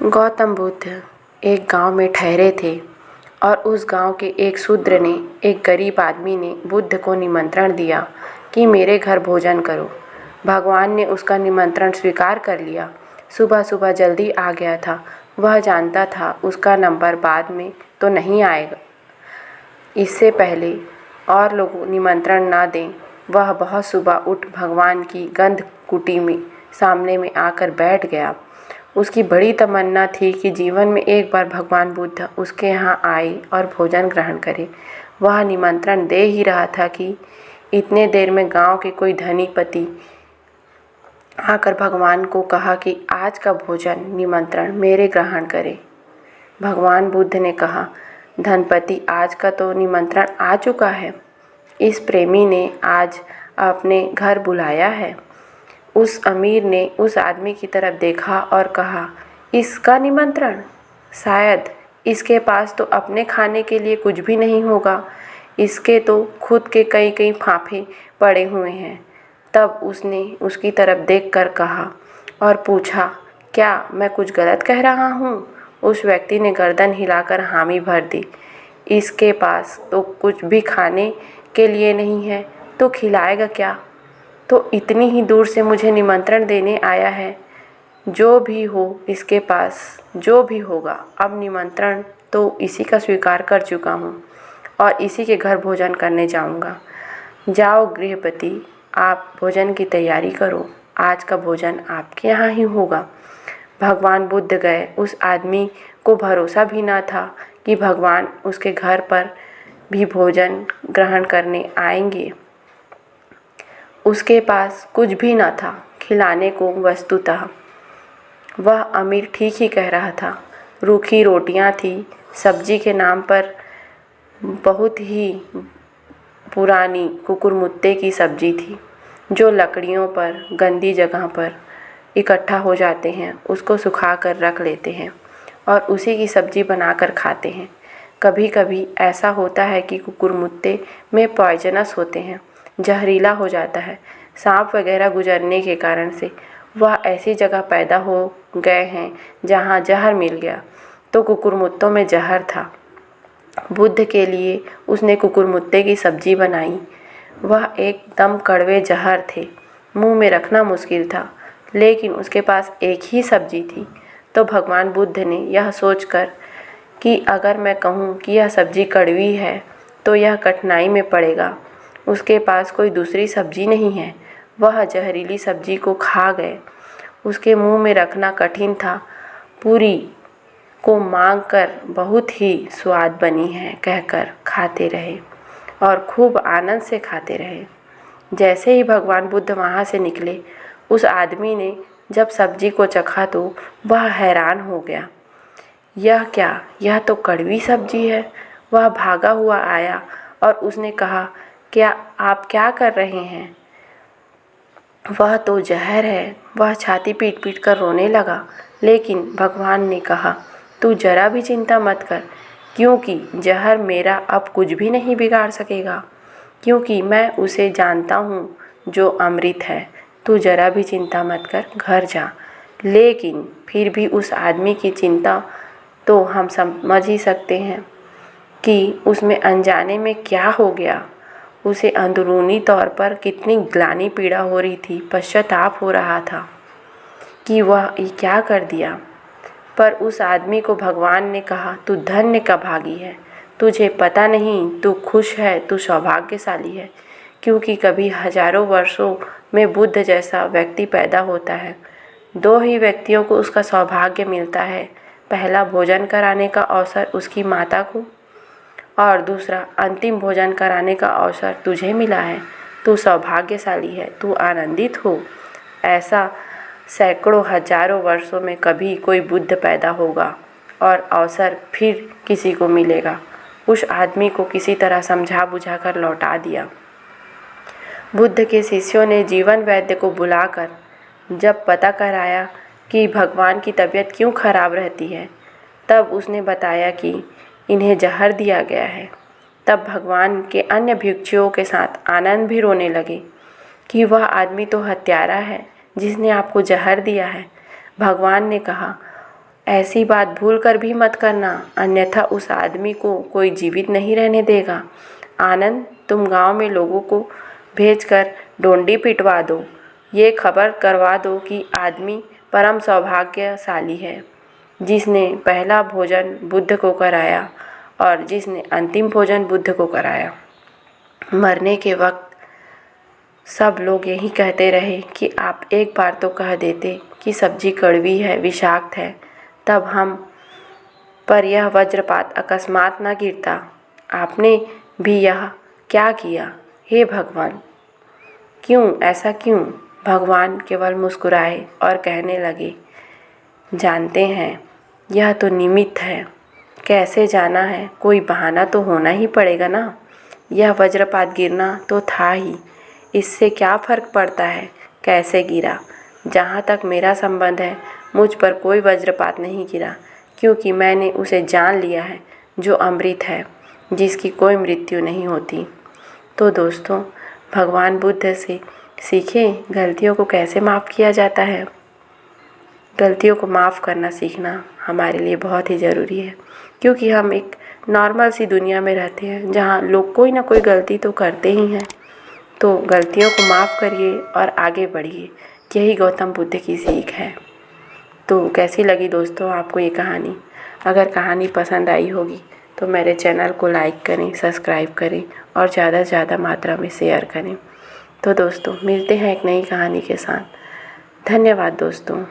गौतम बुद्ध एक गांव में ठहरे थे और उस गांव के एक शूद्र ने, एक गरीब आदमी ने बुद्ध को निमंत्रण दिया कि मेरे घर भोजन करो। भगवान ने उसका निमंत्रण स्वीकार कर लिया। सुबह सुबह जल्दी आ गया था। वह जानता था उसका नंबर बाद में तो नहीं आएगा। इससे पहले और लोग निमंत्रण न दें, वह बहुत सुबह उठ भगवान की गंध कुटी में सामने में आकर बैठ गया। उसकी बड़ी तमन्ना थी कि जीवन में एक बार भगवान बुद्ध उसके यहाँ आए और भोजन ग्रहण करे। वह निमंत्रण दे ही रहा था कि इतने देर में गांव के कोई धनीपति आकर भगवान को कहा कि आज का भोजन निमंत्रण मेरे ग्रहण करे। भगवान बुद्ध ने कहा, धनपति, आज का तो निमंत्रण आ चुका है। इस प्रेमी ने आज अपने घर बुलाया है। उस अमीर ने उस आदमी की तरफ देखा और कहा, इसका निमंत्रण? शायद इसके पास तो अपने खाने के लिए कुछ भी नहीं होगा। इसके तो खुद के कई कई फाफे पड़े हुए हैं। तब उसने उसकी तरफ देखकर कहा और पूछा, क्या मैं कुछ गलत कह रहा हूँ? उस व्यक्ति ने गर्दन हिलाकर हामी भर दी। इसके पास तो कुछ भी खाने के लिए नहीं है, तो खिलाएगा क्या? तो इतनी ही दूर से मुझे निमंत्रण देने आया है। जो भी हो, इसके पास जो भी होगा, अब निमंत्रण तो इसी का स्वीकार कर चुका हूँ और इसी के घर भोजन करने जाऊँगा। जाओ गृहपति, आप भोजन की तैयारी करो। आज का भोजन आपके यहाँ ही होगा। भगवान बुद्ध गए। उस आदमी को भरोसा भी न था कि भगवान उसके घर पर भी भोजन ग्रहण करने आएंगे। उसके पास कुछ भी न था खिलाने को। वस्तुतः वह अमीर ठीक ही कह रहा था। रूखी रोटियां थी। सब्जी के नाम पर बहुत ही पुरानी कुकुरमुत्ते की सब्जी थी, जो लकड़ियों पर गंदी जगह पर इकट्ठा हो जाते हैं, उसको सुखा कर रख लेते हैं और उसी की सब्जी बनाकर खाते हैं। कभी कभी ऐसा होता है कि कुकुरमुत्ते में पॉइजनस होते हैं, जहरीला हो जाता है। सांप वगैरह गुजरने के कारण से वह ऐसी जगह पैदा हो गए हैं जहाँ जहर मिल गया, तो कुकुरमुत्तों में जहर था। बुद्ध के लिए उसने कुकुरमुत्ते की सब्जी बनाई। वह एकदम कड़वे जहर थे, मुंह में रखना मुश्किल था, लेकिन उसके पास एक ही सब्जी थी। तो भगवान बुद्ध ने यह सोचकर कि अगर मैं कहूँ कि यह सब्जी कड़वी है तो यह कठिनाई में पड़ेगा। उसके पास कोई दूसरी सब्जी नहीं है। वह जहरीली सब्जी को खा गए। उसके मुंह में रखना कठिन था। पूरी को मांग कर बहुत ही स्वाद बनी है कहकर खाते रहे और खूब आनंद से खाते रहे। जैसे ही भगवान बुद्ध वहाँ से निकले, उस आदमी ने जब सब्जी को चखा तो वह हैरान हो गया। यह क्या? यह तो कड़वी सब्जी है। वह भागा हुआ आया और उसने कहा, क्या आप क्या कर रहे हैं? वह तो जहर है। वह छाती पीट पीट कर रोने लगा। लेकिन भगवान ने कहा, तू जरा भी चिंता मत कर, क्योंकि जहर मेरा अब कुछ भी नहीं बिगाड़ सकेगा, क्योंकि मैं उसे जानता हूँ जो अमृत है। तू जरा भी चिंता मत कर, घर जा। लेकिन फिर भी उस आदमी की चिंता तो हम समझ ही सकते हैं कि उसमें अनजाने में क्या हो गया। उसे अंदरूनी तौर पर कितनी ग्लानि पीड़ा हो रही थी, पश्चाताप हो रहा था कि वह ये क्या कर दिया। पर उस आदमी को भगवान ने कहा, तू धन्य का भागी है। तुझे पता नहीं तू खुश है, तू सौभाग्यशाली है, क्योंकि कभी हजारों वर्षों में बुद्ध जैसा व्यक्ति पैदा होता है। दो ही व्यक्तियों को उसका सौभाग्य मिलता है। पहला, भोजन कराने का अवसर उसकी माता को, और दूसरा, अंतिम भोजन कराने का अवसर तुझे मिला है। तू सौभाग्यशाली है, तू आनंदित हो। ऐसा सैकड़ों हजारों वर्षों में कभी कोई बुद्ध पैदा होगा और अवसर फिर किसी को मिलेगा। उस आदमी को किसी तरह समझा बुझा कर लौटा दिया। बुद्ध के शिष्यों ने जीवन वैद्य को बुलाकर जब पता कराया कि भगवान की तबीयत क्यों खराब रहती है, तब उसने बताया कि इन्हें जहर दिया गया है। तब भगवान के अन्य भिक्षुओं के साथ आनंद भी रोने लगे कि वह आदमी तो हत्यारा है जिसने आपको जहर दिया है। भगवान ने कहा, ऐसी बात भूल कर भी मत करना, अन्यथा उस आदमी को कोई जीवित नहीं रहने देगा। आनंद, तुम गांव में लोगों को भेजकर डोंडी पिटवा दो। ये खबर करवा दो कि आदमी परम सौभाग्यशाली है जिसने पहला भोजन बुद्ध को कराया और जिसने अंतिम भोजन बुद्ध को कराया। मरने के वक्त सब लोग यही कहते रहे कि आप एक बार तो कह देते कि सब्जी कड़वी है, विषाक्त है, तब हम पर यह वज्रपात अकस्मात न गिरता। आपने भी यह क्या किया? हे भगवान, क्यों ऐसा क्यों? भगवान केवल मुस्कुराए और कहने लगे, जानते हैं यह तो निमित्त है। कैसे जाना है? कोई बहाना तो होना ही पड़ेगा ना। यह वज्रपात गिरना तो था ही, इससे क्या फ़र्क पड़ता है कैसे गिरा। जहाँ तक मेरा संबंध है मुझ पर कोई वज्रपात नहीं गिरा, क्योंकि मैंने उसे जान लिया है जो अमृत है, जिसकी कोई मृत्यु नहीं होती। तो दोस्तों, भगवान बुद्ध से सीखें गलतियों को कैसे माफ़ किया जाता है। गलतियों को माफ़ करना सीखना हमारे लिए बहुत ही ज़रूरी है, क्योंकि हम एक नॉर्मल सी दुनिया में रहते हैं जहाँ लोग कोई ना कोई गलती तो करते ही हैं। तो गलतियों को माफ़ करिए और आगे बढ़िए, यही गौतम बुद्ध की सीख है। तो कैसी लगी दोस्तों आपको ये कहानी? अगर कहानी पसंद आई होगी तो मेरे चैनल को लाइक करें, सब्सक्राइब करें और ज़्यादा से ज़्यादा मात्रा में शेयर करें। तो दोस्तों, मिलते हैं एक नई कहानी के साथ। धन्यवाद दोस्तों।